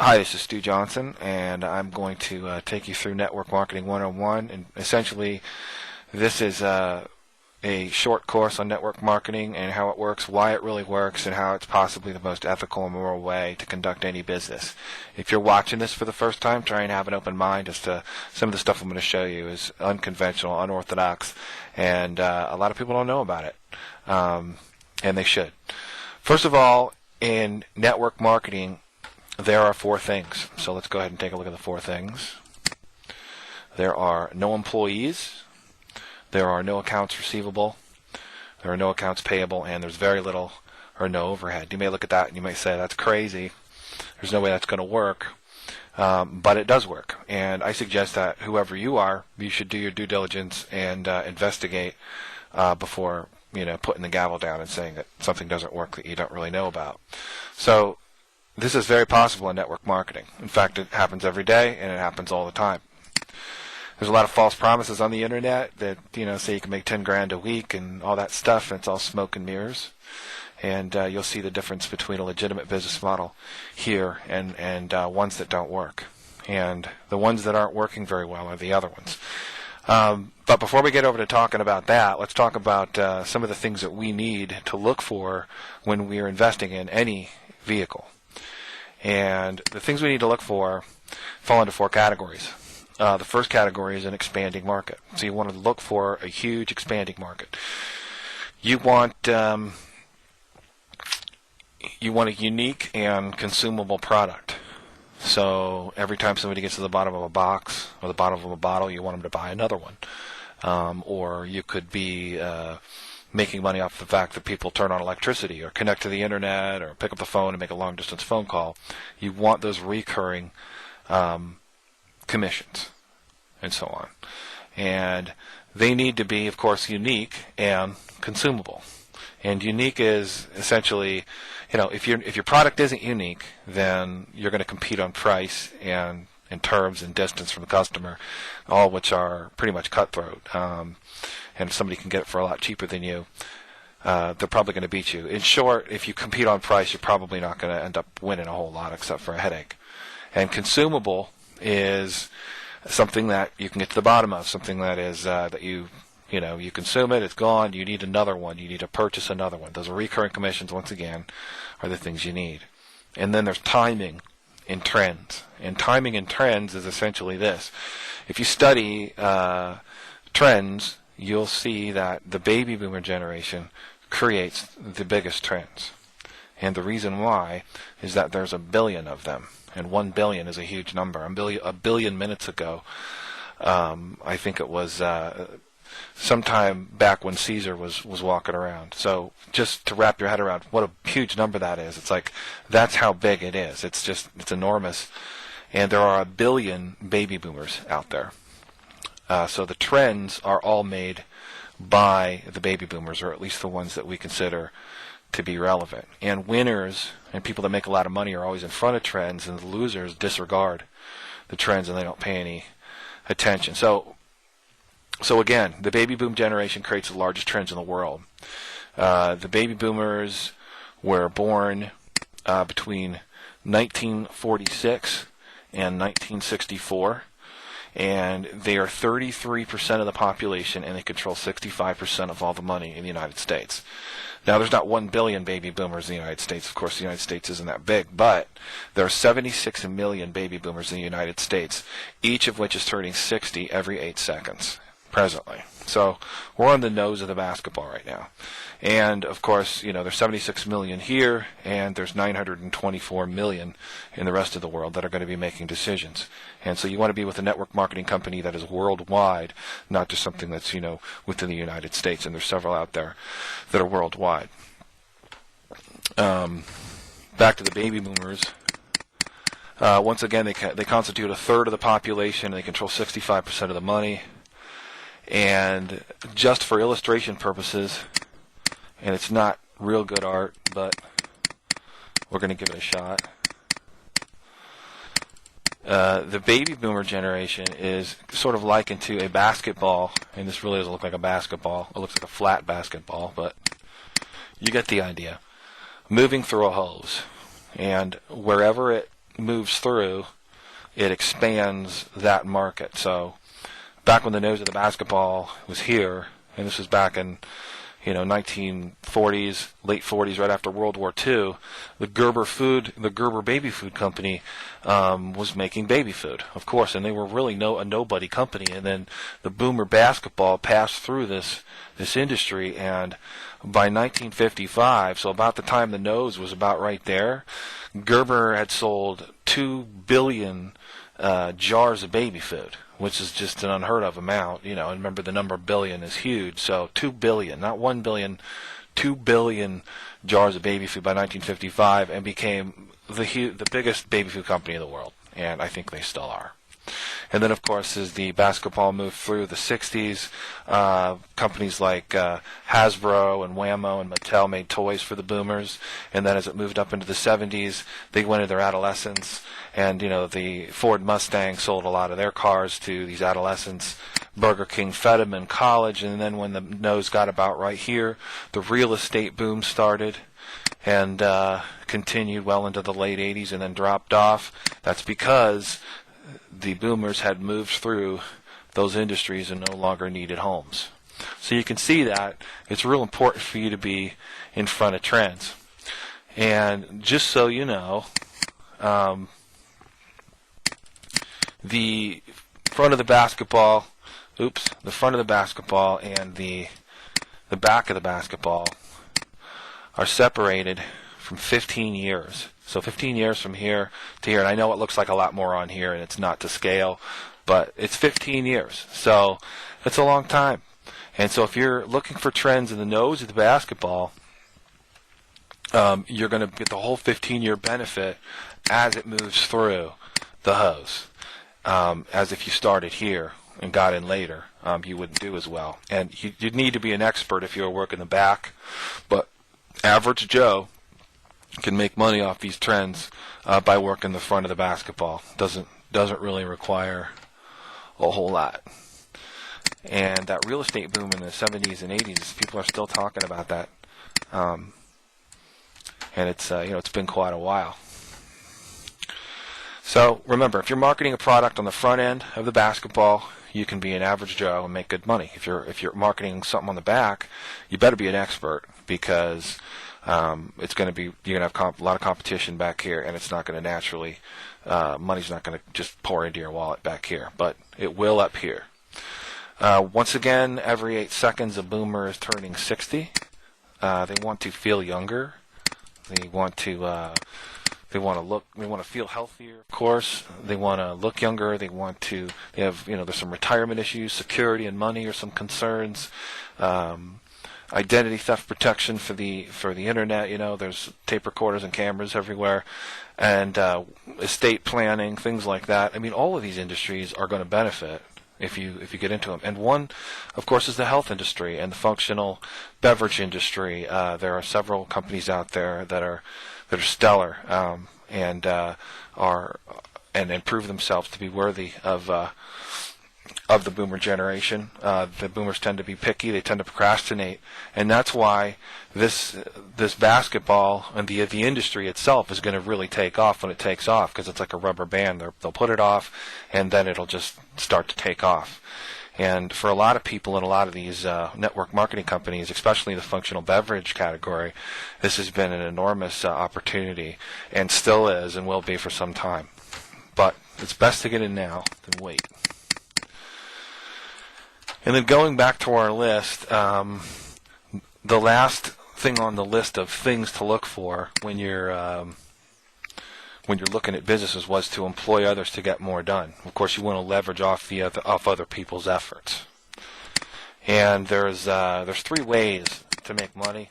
Hi, this is Stu Johnson, and I'm going to take you through Network Marketing 101. And essentially, this is a short course on network marketing and how it works, why it really works, and how it's possibly the most ethical and moral way to conduct any business. If you're watching this for the first time, try and have an open mind as to some of the stuff I'm going to show you is unconventional, unorthodox, and a lot of people don't know about it, and they should. First of all, in network marketing, there are four things. So let's go ahead and take a look at the four things. There are no employees, there are no accounts receivable, there are no accounts payable, and there's very little or no overhead. You may look at that and you may say, that's crazy. There's no way that's going to work. But it does work. And I suggest that whoever you are, you should do your due diligence and investigate before putting the gavel down and saying that something doesn't work that you don't really know about. So this is very possible in network marketing. In fact, it happens every day, and it happens all the time. There's a lot of false promises on the internet that, say you can make 10 grand a week and all that stuff, and it's all smoke and mirrors. And you'll see the difference between a legitimate business model here and ones that don't work. And the ones that aren't working very well are the other ones. But before we get over to talking about that, let's talk about some of the things that we need to look for when we are investing in any vehicle. And the things we need to look for fall into four categories. The first category is an expanding market. So you want to look for a huge expanding market. You want a unique and consumable product. So every time somebody gets to the bottom of a box or the bottom of a bottle, you want them to buy another one. Or you could be making money off the fact that people turn on electricity or connect to the internet or pick up the phone and make a long-distance phone call. You want those recurring commissions and so on. And they need to be, of course, unique and consumable. And unique is essentially, if your product isn't unique, then you're going to compete on price and in terms and distance from the customer, all which are pretty much cutthroat. And if somebody can get it for a lot cheaper than you, they're probably going to beat you. In short, if you compete on price, you're probably not going to end up winning a whole lot except for a headache. And consumable is something that you can get to the bottom of, something that is that you consume it, it's gone, you need another one, you need to purchase another one. Those are recurring commissions, once again, are the things you need. And then there's timing and trends. And timing and trends is essentially this. If you study trends, you'll see that the baby boomer generation creates the biggest trends. And the reason why is that there's 1 billion of them. And 1 billion is a huge number. A billion minutes ago, I think it was sometime back when Caesar was walking around. So just to wrap your head around what a huge number that is, it's like that's how big it is. It's enormous. And there are 1 billion baby boomers out there. So the trends are all made by the baby boomers, or at least the ones that we consider to be relevant. And winners and people that make a lot of money are always in front of trends, and the losers disregard the trends and they don't pay any attention. So again, the baby boom generation creates the largest trends in the world. The baby boomers were born between 1946 and 1964. And they are 33% of the population, and they control 65% of all the money in the United States. Now, there's not 1 billion baby boomers in the United States. Of course, the United States isn't that big, but there are 76 million baby boomers in the United States, each of which is turning 60 every 8 seconds presently. So we're on the nose of the basketball right now. And, of course, there's 76 million here, and there's 924 million in the rest of the world that are going to be making decisions. And so you want to be with a network marketing company that is worldwide, not just something that's, within the United States. And there's several out there that are worldwide. Back to the baby boomers. Once again, they constitute 1/3 of the population, and they control 65% of the money. And just for illustration purposes, and it's not real good art, but we're going to give it a shot. The baby boomer generation is sort of likened to a basketball, and this really doesn't look like a basketball. It looks like a flat basketball, but you get the idea. Moving through a hose, and wherever it moves through, it expands that market. So back when the nose of the basketball was here, and this was back in 1940s, late 40s, right after World War II, the Gerber baby food company was making baby food, of course, and they were really a nobody company. And then the Boomer basketball passed through this industry, and by 1955, so about the time the nose was about right there, Gerber had sold 2 billion jars of baby food, which is just an unheard of amount, and remember the number billion is huge. So 2 billion, not 1 billion, 2 billion jars of baby food by 1955, and became the biggest baby food company in the world, and I think they still are. And then, of course, as the basketball moved through the 60s, companies like Hasbro and Wham-O and Mattel made toys for the Boomers. And then as it moved up into the 70s, they went into their adolescence. And, the Ford Mustang sold a lot of their cars to these adolescents. Burger King fed them in college. And then when the nose got about right here, the real estate boom started and continued well into the late 80s and then dropped off. That's because the Boomers had moved through those industries and no longer needed homes. So you can see that it's real important for you to be in front of trends. And just so you know, the front of the basketball and the back of the basketball are separated from 15 years. So 15 years from here to here, and I know it looks like a lot more on here, and it's not to scale, but it's 15 years. So it's a long time. And so if you're looking for trends in the nose of the basketball, you're going to get the whole 15-year benefit as it moves through the hose. As if you started here and got in later, you wouldn't do as well. And you'd need to be an expert if you were working the back, but average Joe can make money off these trends by working the front of the basketball. Doesn't really require a whole lot. And that real estate boom in the 70s and 80s, people are still talking about that. And it's it's been quite a while. So remember, if you're marketing a product on the front end of the basketball, you can be an average Joe and make good money. If you're marketing something on the back, you better be an expert, because you're going to have a lot of competition back here, and it's not going to naturally, money's not going to just pour into your wallet back here, but it will up here. Once again, every 8 seconds a Boomer is turning 60. They want to feel younger. They want to feel healthier, of course. They want to look younger. They have, there's some retirement issues, security and money are some concerns. Identity theft protection for the internet. There's tape recorders and cameras everywhere, and estate planning, things like that. I mean, all of these industries are going to benefit if you get into them. And one, of course, is the health industry and the functional beverage industry. There are several companies out there that are stellar and prove themselves to be worthy of the Boomer generation. The Boomers tend to be picky. They tend to procrastinate, and that's why this basketball and the industry itself is going to really take off when it takes off, because it's like a rubber band. They'll put it off, and then it'll just start to take off. And for a lot of people in a lot of these network marketing companies, especially the functional beverage category, this has been an enormous opportunity, and still is and will be for some time. But it's best to get in now than wait. And then going back to our list, the last thing on the list of things to look for when you're looking at businesses was to employ others to get more done. Of course, you want to leverage off other people's efforts. And there's 3 ways to make money